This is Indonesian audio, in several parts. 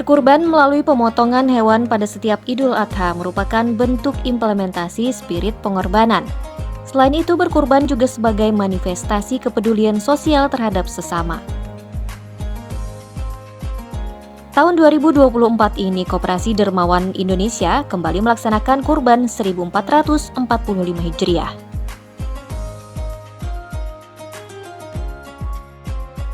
Berkurban melalui pemotongan hewan pada setiap Idul Adha merupakan bentuk implementasi spirit pengorbanan. Selain itu, berkurban juga sebagai manifestasi kepedulian sosial terhadap sesama. Tahun 2024 ini, Koperasi Dermawan Indonesia kembali melaksanakan Kurban 1445 Hijriah.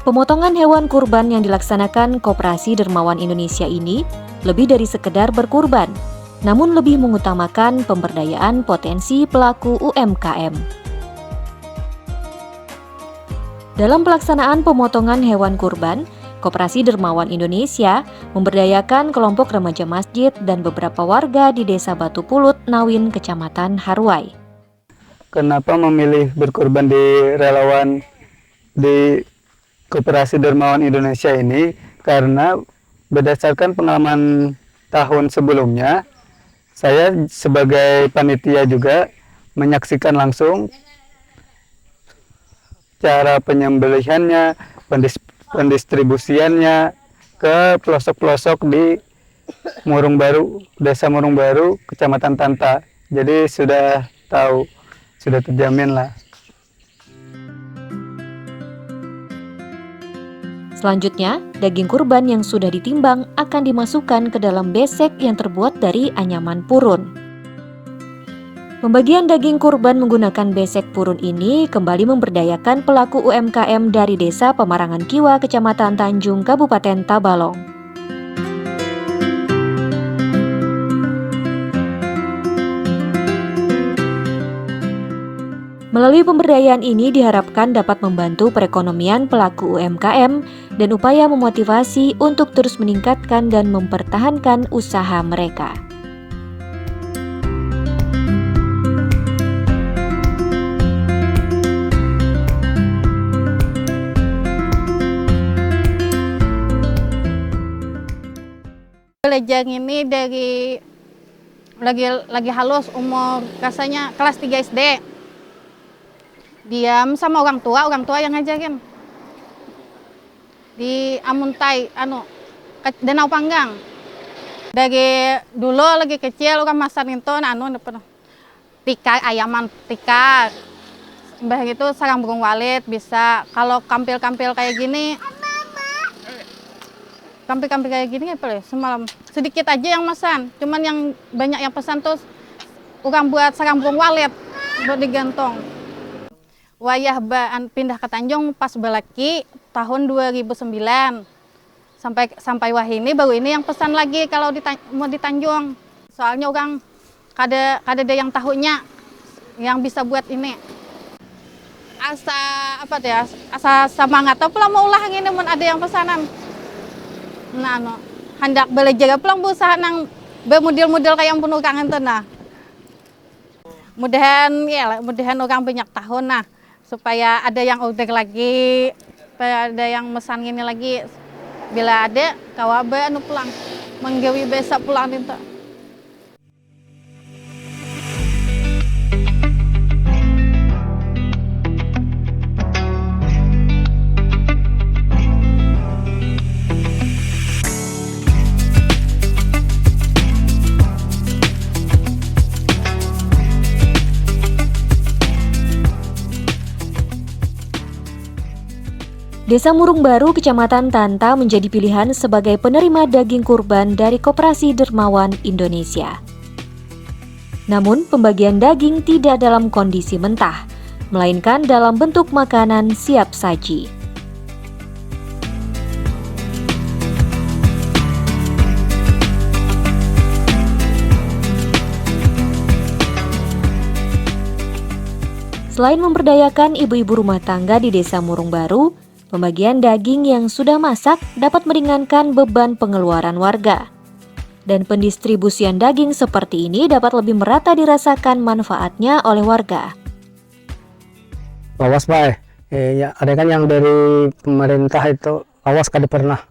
Pemotongan hewan kurban yang dilaksanakan Koperasi Dermawan Indonesia ini lebih dari sekedar berkurban, namun lebih mengutamakan pemberdayaan potensi pelaku UMKM. Dalam pelaksanaan pemotongan hewan kurban, Koperasi Dermawan Indonesia memberdayakan kelompok remaja masjid dan beberapa warga di Desa Batu Pulut, Nawin, Kecamatan Haruai. Kenapa memilih berkurban di relawan di Koperasi Dermawan Indonesia ini? Karena berdasarkan pengalaman tahun sebelumnya, saya sebagai panitia juga menyaksikan langsung cara penyembelihannya, pendistribusiannya ke pelosok-pelosok di Murung Baru, Desa Murung Baru, Kecamatan Tanta. Jadi sudah tahu, sudah terjamin lah. Selanjutnya, daging kurban yang sudah ditimbang akan dimasukkan ke dalam besek yang terbuat dari anyaman purun. Pembagian daging kurban menggunakan besek purun ini kembali memberdayakan pelaku UMKM dari Desa Pemarangan Kiwa, Kecamatan Tanjung, Kabupaten Tabalong. Melalui pemberdayaan ini diharapkan dapat membantu perekonomian pelaku UMKM dan upaya memotivasi untuk terus meningkatkan dan mempertahankan usaha mereka. Lejang ini dari lagi halus, umur rasanya kelas 3 SD. Diam sama orang tua yang ngajarin. Di Amuntai, Danau Panggang. Dari dulu lagi kecil orang masak itu, tika, ayaman tika. Mbah itu sarang burung walet bisa. Kalau kampil-kampil kayak gini, apa ya, semalam sedikit aja yang pesan. Cuman yang banyak yang pesan tuh orang buat sarang burung walet buat digantung. Wayah pindah ke Tanjung pas balaki tahun 2009. Sampai wah ini baru ini yang pesan lagi kalau mau di Tanjung. Soalnya orang kada yang tahunya yang bisa buat ini. Asa semangat pula mau ulah ini mun ada yang pesanan. Hendak belajar pulang berusaha nang bermodel-model kayak yang penuh kangen tuh nah. Mudahan orang banyak tahun nah. Supaya ada yang order lagi, supaya ada yang mesan gini lagi. Bila ada, kawabe pulang, menggawi besok pulang itu. Desa Murung Baru, Kecamatan Tanta menjadi pilihan sebagai penerima daging kurban dari Koperasi Dermawan Indonesia. Namun, pembagian daging tidak dalam kondisi mentah, melainkan dalam bentuk makanan siap saji. Selain memberdayakan ibu-ibu rumah tangga di Desa Murung Baru, pembagian daging yang sudah masak dapat meringankan beban pengeluaran warga. Dan pendistribusian daging seperti ini dapat lebih merata dirasakan manfaatnya oleh warga. Awas Pak, ada kan yang dari pemerintah itu awas kada pernah.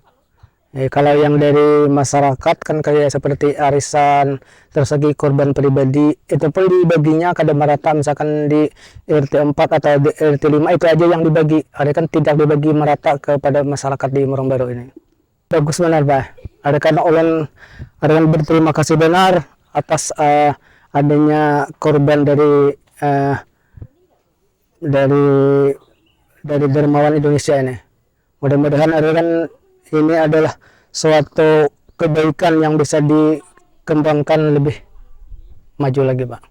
Kalau yang dari masyarakat kan kayak seperti arisan, terus lagi korban pribadi, itu pun dibaginya kada merata, misalkan di RT 4 atau di RT 5 itu aja yang dibagi, ada kan tidak dibagi merata kepada masyarakat di Murung Baru ini. Bagus benar Pak. Ada kan berterima kasih benar atas adanya korban dari dermawan Indonesia ini. Mudah-mudahan ini adalah suatu kebaikan yang bisa dikembangkan lebih maju lagi Pak.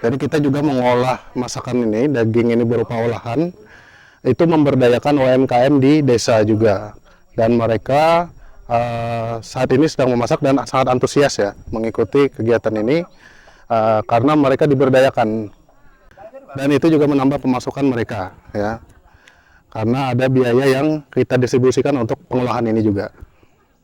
Jadi kita juga mengolah masakan ini, daging ini berupa olahan, itu memberdayakan UMKM di desa juga. Dan mereka saat ini sedang memasak dan sangat antusias ya mengikuti kegiatan ini karena mereka diberdayakan. Dan itu juga menambah pemasukan mereka ya. Karena ada biaya yang kita distribusikan untuk pengolahan ini juga.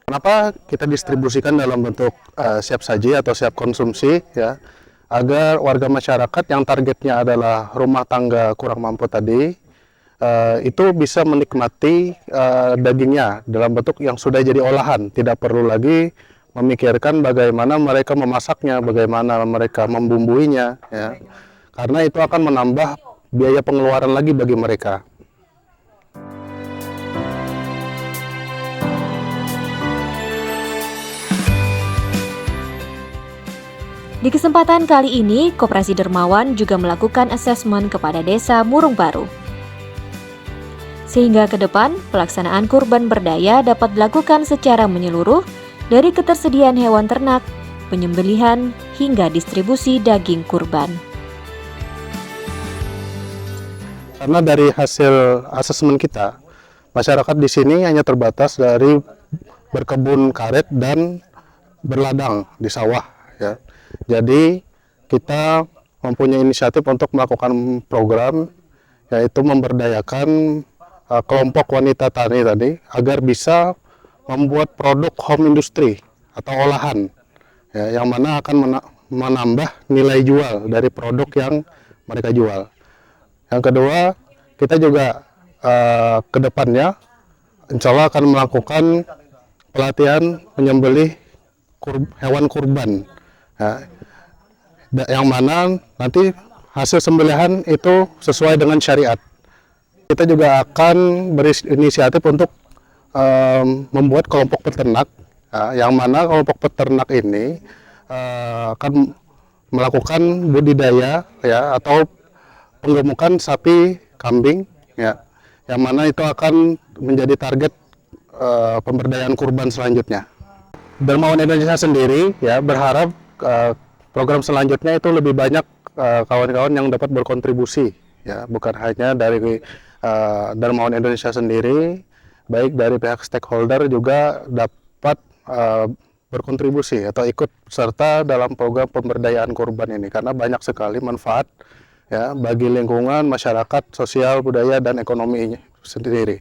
Kenapa kita distribusikan dalam bentuk siap saji atau siap konsumsi ya, agar warga masyarakat yang targetnya adalah rumah tangga kurang mampu tadi itu bisa menikmati dagingnya dalam bentuk yang sudah jadi olahan, tidak perlu lagi memikirkan bagaimana mereka memasaknya, bagaimana mereka membumbuinya ya. Karena itu akan menambah biaya pengeluaran lagi bagi mereka. Di kesempatan kali ini, Koperasi Dermawan juga melakukan asesmen kepada Desa Murung Baru. Sehingga ke depan, pelaksanaan kurban berdaya dapat dilakukan secara menyeluruh dari ketersediaan hewan ternak, penyembelihan, hingga distribusi daging kurban. Karena dari hasil asesmen kita, masyarakat di sini hanya terbatas dari berkebun karet dan berladang di sawah ya. Jadi kita mempunyai inisiatif untuk melakukan program yaitu memberdayakan kelompok wanita tani tadi agar bisa membuat produk home industry atau olahan ya, yang mana akan menambah nilai jual dari produk yang mereka jual. Yang kedua, kita juga ke depannya insya Allah akan melakukan pelatihan menyembelih hewan kurban ya, yang mana nanti hasil sembelihan itu sesuai dengan syariat. Kita juga akan berinisiatif untuk membuat kelompok peternak ya, yang mana kelompok peternak ini akan melakukan budidaya ya atau penggemukan sapi kambing ya, yang mana itu akan menjadi target pemberdayaan kurban selanjutnya. Dermawan Indonesia sendiri ya berharap program selanjutnya itu lebih banyak kawan-kawan yang dapat berkontribusi ya, bukan hanya dari Dermawan Indonesia sendiri, baik dari pihak stakeholder juga dapat berkontribusi atau ikut serta dalam program pemberdayaan kurban ini karena banyak sekali manfaat ya bagi lingkungan, masyarakat, sosial, budaya dan ekonomi sendiri.